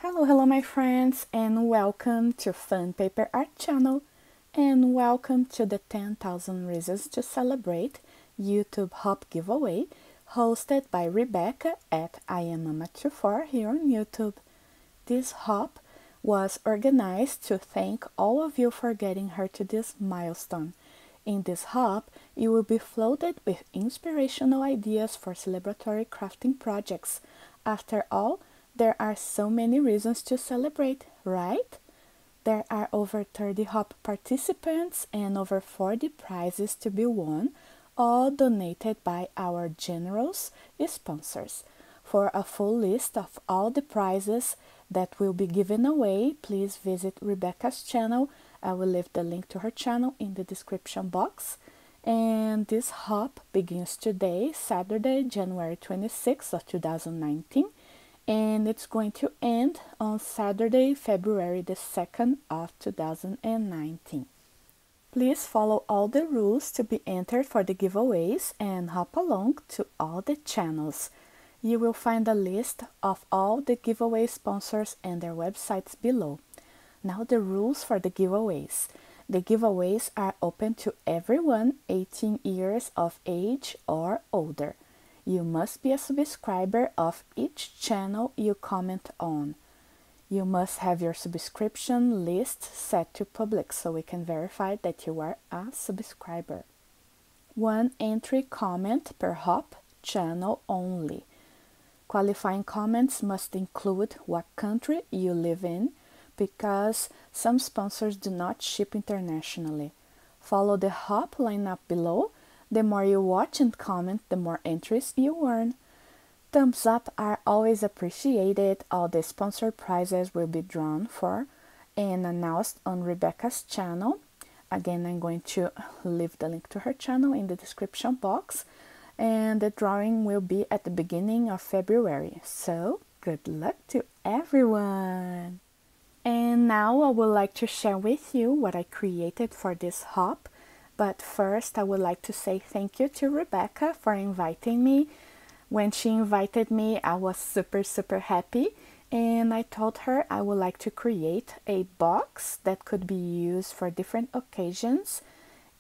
Hello my friends, and welcome to Fun Paper Art channel, and welcome to the 10,000 Reasons to Celebrate YouTube Hop giveaway hosted by Rebecca at IamMama24 here on YouTube. This hop was organized to thank all of you for getting her to this milestone. In this hop, you will be flooded with inspirational ideas for celebratory crafting projects. After all, there are so many reasons to celebrate, right? There are over 30 hop participants and over 40 prizes to be won, all donated by our generous sponsors. For a full list of all the prizes that will be given away, please visit Rebecca's channel. I will leave the link to her channel in the description box. And this hop begins today, Saturday, January 26th of 2019. And it's going to end on Saturday, February the 2nd of 2019. Please follow all the rules to be entered for the giveaways and hop along to all the channels. You will find a list of all the giveaway sponsors and their websites below. Now the rules for the giveaways. The giveaways are open to everyone 18 years of age or older. You must be a subscriber of each channel you comment on. You must have your subscription list set to public so we can verify that you are a subscriber. One entry comment per hop channel only. Qualifying comments must include what country you live in because some sponsors do not ship internationally. Follow the hop lineup below. The more you watch and comment, the more entries you earn. Thumbs up are always appreciated. All the sponsored prizes will be drawn for and announced on Rebecca's channel. Again, I'm going to leave the link to her channel in the description box. And the drawing will be at the beginning of February. So, good luck to everyone! And now I would like to share with you what I created for this hop. But first, I would like to say thank you to Rebecca for inviting me. When she invited me, I was super happy. And I told her I would like to create a box that could be used for different occasions.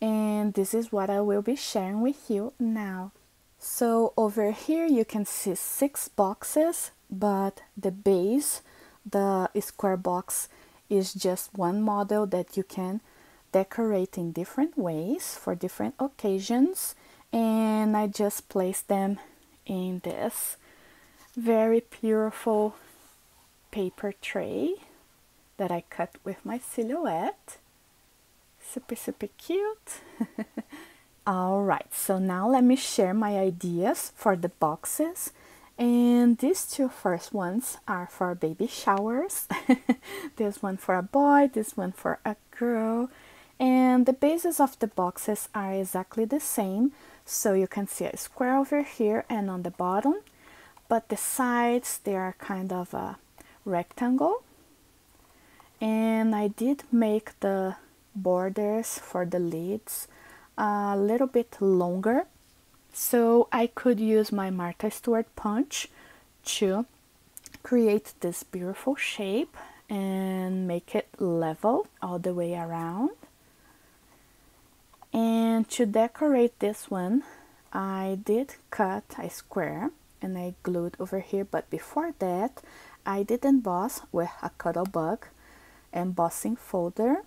And this is what I will be sharing with you now. So over here you can see 6 boxes, but the base, the square box, is just one model that you can decorate in different ways for different occasions, and I just placed them in this very beautiful paper tray that I cut with my silhouette. Super cute. Alright, so now let me share my ideas for the boxes. And these 2 first ones are for baby showers. This one for a boy, this one for a girl. And the bases of the boxes are exactly the same. So you can see a square over here and on the bottom. But the sides, they are kind of a rectangle. And I did make the borders for the lids a little bit longer. So I could use my Martha Stewart punch to create this beautiful shape and make it level all the way around. And to decorate this one, I did cut a square and I glued over here, but before that I did emboss with a Cuttlebug embossing folder,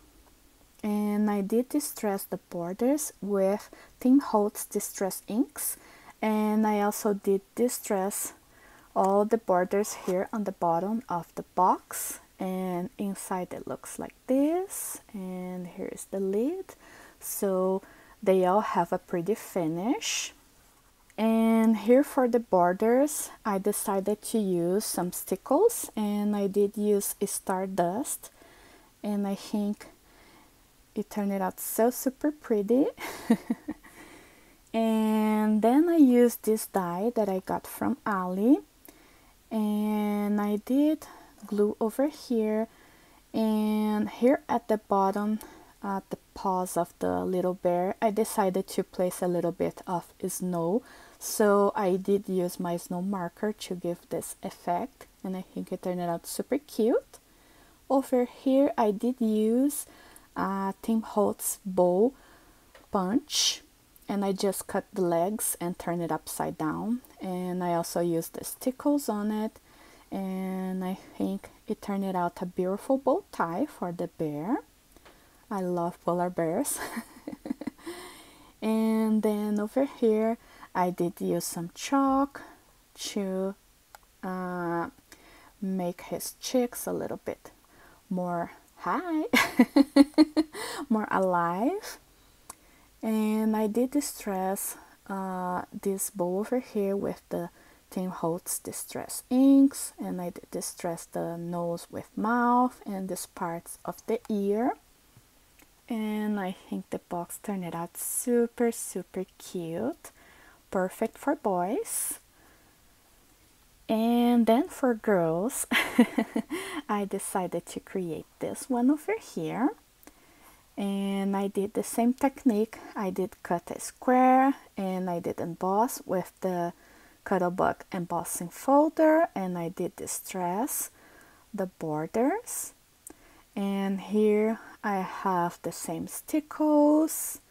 and I did distress the borders with Tim Holtz Distress inks, and I also did distress all the borders here on the bottom of the box, and inside it looks like this, and here is the lid. So they all have a pretty finish. And here for the borders, I decided to use some stickles, and I did use Stardust, and I think it turned out so super pretty. And then I used this die that I got from Ali, and I did glue over here, and here at the bottom at the paws of the little bear, I decided to place a little bit of snow, so I did use my snow marker to give this effect. and I think it turned out super cute. Over here I did use Tim Holtz bow punch, and I just cut the legs and turn it upside down, and I also used the stickles on it, and I think it turned out a beautiful bow tie for the bear. I love polar bears. And then over here I did use some chalk to make his cheeks a little bit more high, more alive. And I did distress this bow over here with the Tim Holtz Distress inks, and I did distress the nose with mouth and these parts of the ear. And I think the box turned out super cute, perfect for boys. And then for girls, I decided to create this one over here. And I did the same technique. I did cut a square and I did emboss with the Cuttlebug embossing folder, and I did distress the borders. And here I have the same stickles,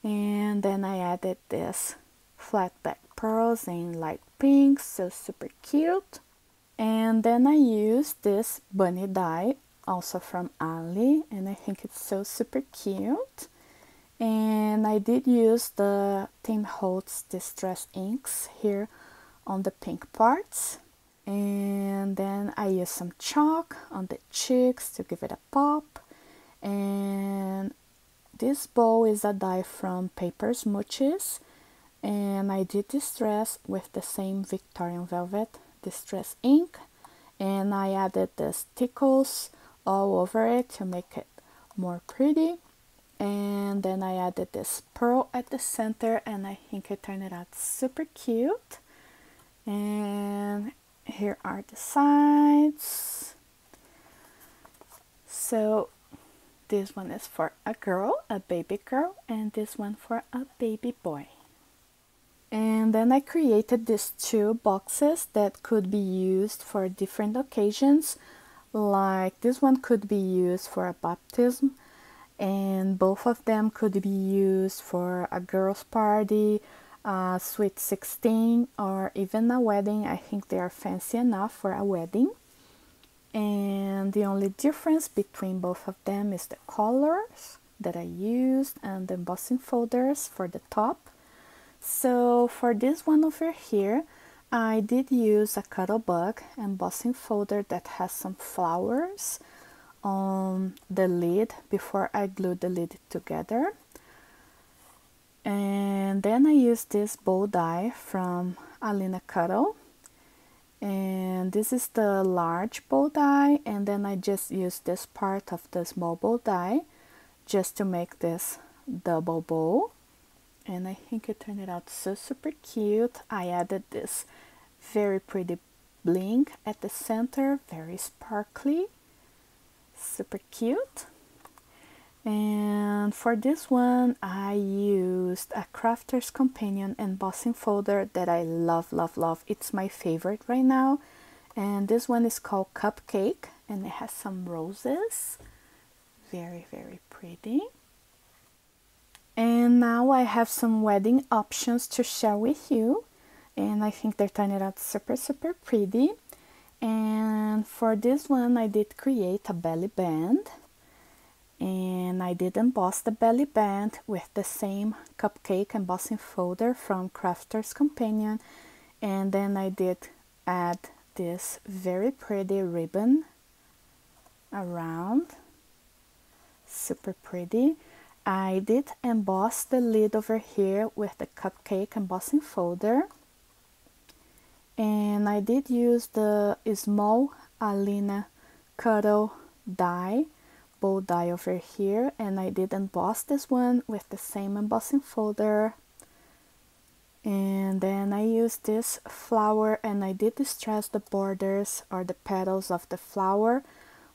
and then I added this flat back pearls in light pink, so super cute. And then I used this bunny die, also from Ali, and I think it's so super cute. And I did use the Tim Holtz Distress inks here on the pink parts. And then I used some chalk on the cheeks to give it a pop. And this bow is a die from Paper Smooches, and I did distress with the same Victorian Velvet Distress ink, and I added the stickles all over it to make it more pretty. And then I added this pearl at the center, and I think it turned out super cute. And here are the sides. So this one is for a girl, a baby girl, and this one for a baby boy. And then I created these two boxes that could be used for different occasions. Like this one could be used for a baptism, and both of them could be used for a girl's party, a sweet 16, or even a wedding. I think they are fancy enough for a wedding. And the only difference between both of them is the colors that I used and the embossing folders for the top. So for this one over here, I did use a Cuttlebug embossing folder that has some flowers on the lid before I glued the lid together. And then I used this bow die from Alina Cuttle, and this is the large bow die, and then I just used this part of the small bow die just to make this double bow, and I think it turned out so super cute. I added this very pretty bling at the center, very sparkly, super cute. And for this one I used a Crafter's Companion embossing folder that I love. It's my favorite right now, and this one is called Cupcake, and it has some roses, very pretty. And now I have some wedding options to share with you, and I think they turned out super pretty. And for this one I did create a belly band, and I did emboss the belly band with the same Cupcake embossing folder from Crafter's Companion, and then I did add this very pretty ribbon around, super pretty. I did emboss the lid over here with the Cupcake embossing folder, and I did use the small Alina Cuttle die, bow die over here, and I did emboss this one with the same embossing folder. And then I used this flower, and I did distress the borders or the petals of the flower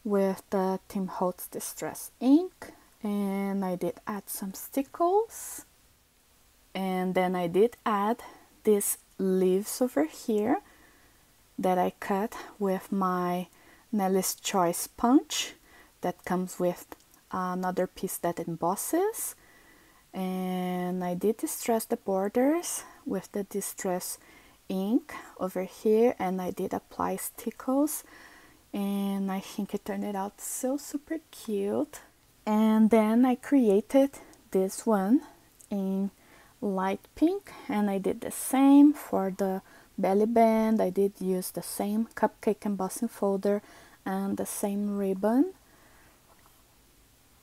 with the Tim Holtz Distress ink, and I did add some stickles, and then I did add these leaves over here that I cut with my Nelly's Choice punch that comes with another piece that embosses. And I did distress the borders with the distress ink over here, and I did apply stickles, and I think it turned out so super cute. And then I created this one in light pink, and I did the same for the belly band. I did use the same cupcake embossing folder and the same ribbon,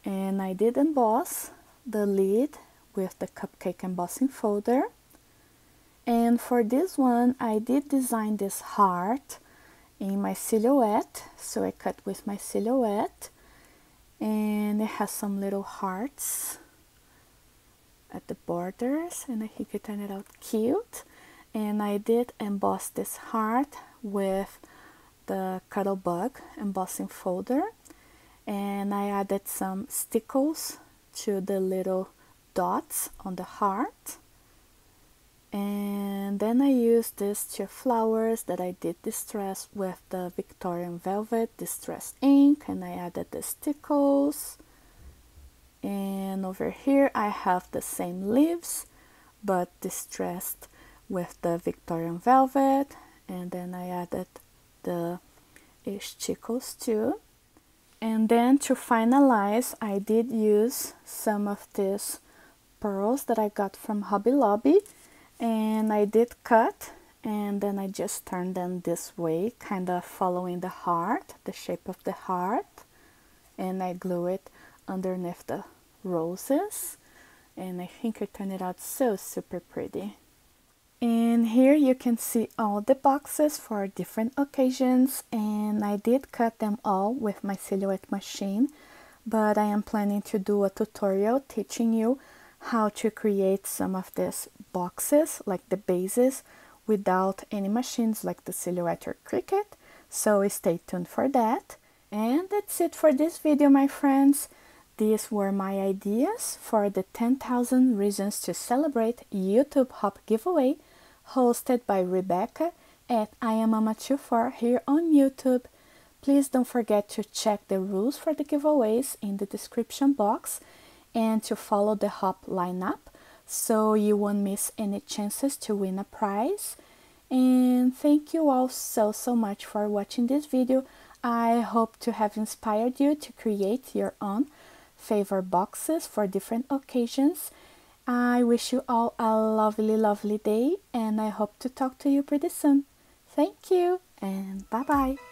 and I did emboss the lid with the cupcake embossing folder. And for this one I did design this heart in my silhouette, so I cut with my silhouette, and it has some little hearts at the borders, and I think it turned out cute. And I did emboss this heart with the Cuttlebug embossing folder, and I added some stickles to the little dots on the heart. And then I used these 2 flowers that I did distress with the Victorian Velvet distress ink, and I added the stickles. And over here I have the same leaves but distressed with the Victorian Velvet, and then I added the stickles too. And then to finalize, I did use some of these pearls that I got from Hobby Lobby, and I did cut, and then I just turned them this way, kind of following the heart, the shape of the heart, and I glue it underneath the roses, and I think it turned out so super pretty. And here you can see all the boxes for different occasions, and I did cut them all with my silhouette machine, but I am planning to do a tutorial teaching you how to create some of these boxes, like the bases, without any machines like the Silhouette or Cricut, so stay tuned for that. And that's it for this video, my friends. These were my ideas for the 10,000 Reasons to Celebrate YouTube Hop giveaway, hosted by Rebecca at IamMama24 here on YouTube. Please don't forget to check the rules for the giveaways in the description box, and to follow the Hop lineup so you won't miss any chances to win a prize. And thank you all so much for watching this video. I hope to have inspired you to create your own favorite boxes for different occasions. I wish you all a lovely day, and I hope to talk to you pretty soon. Thank you, and bye bye.